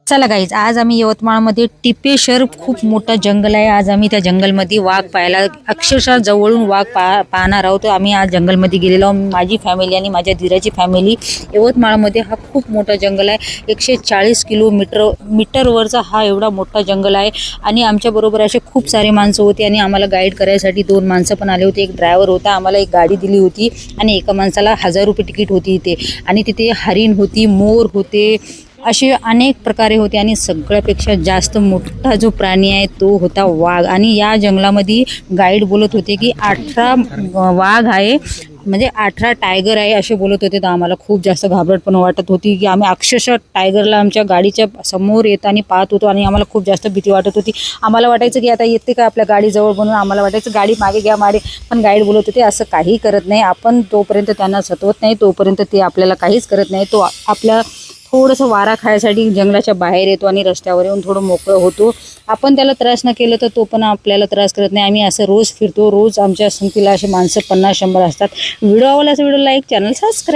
चला गाईज, आज आम्ही यवतमाळमध्ये टिपेश्वर खूप मोठं जंगल आहे. आज आम्ही त्या जंगलमध्ये वाघ पाहायला, अक्षरशः जवळून वाघ पाहणार आहोत. आम्ही आज जंगलमध्ये गेलेलो आहोत, माझी फॅमिली आणि माझ्या धीराची फॅमिली. यवतमाळमध्ये हा खूप मोठा जंगल आहे. 140 मीटरवरचा हा एवढा मोठा जंगल आहे. आणि आमच्याबरोबर असे खूप सारे माणसं होते आणि आम्हाला गाईड करायसाठी 2 माणसं पण आले होते. एक ड्रायव्हर होता, आम्हाला एक गाडी दिली होती आणि एका माणसाला 1000 रुपये तिकीट होती इथे. आणि तिथे हरिण होती, मोर होते, असे अनेक प्रकारे होते. आणि सगळ्यापेक्षा जास्त मोठा जो प्राणी आहे तो होता वाघ. आणि या जंगलामध्ये गाईड बोलत होते की 18 वाघ आहे, म्हणजे 18 टायगर आहे असे बोलत होते. तर आम्हाला खूप जास्त घाबरट पण वाटत होती की आम्ही अक्षरशः टायगरला आमच्या गाडीच्या समोर येताना पाहत होतो आणि आम्हाला खूप जास्त भीती वाटत होती. आम्हाला वाटायचं की आता येते का आपल्या गाडीजवळ, म्हणून आम्हाला वाटायचं गाडी मागे घ्या मागे. पण गाईड बोलत होते असं काही करत नाही आपण, तोपर्यंत त्यांना सतवत नाही तोपर्यंत ते आपल्याला काहीच करत नाही. तो आपल्या थोडंसं वारा खायसाठी जंगलाच्या बाहेर येतो आणि रस्त्यावर येऊन थोडं मोकळं होतो. आपण त्याला त्रास न केलं तर तो पण आपल्याला त्रास करत नाही. आम्ही असं रोज फिरतो. रोज आमच्या संगतीला असे माणसं 50-100 असतात. व्हिडिओ आवडला व्हिडिओ लाईक, चॅनल सबस्क्राईब.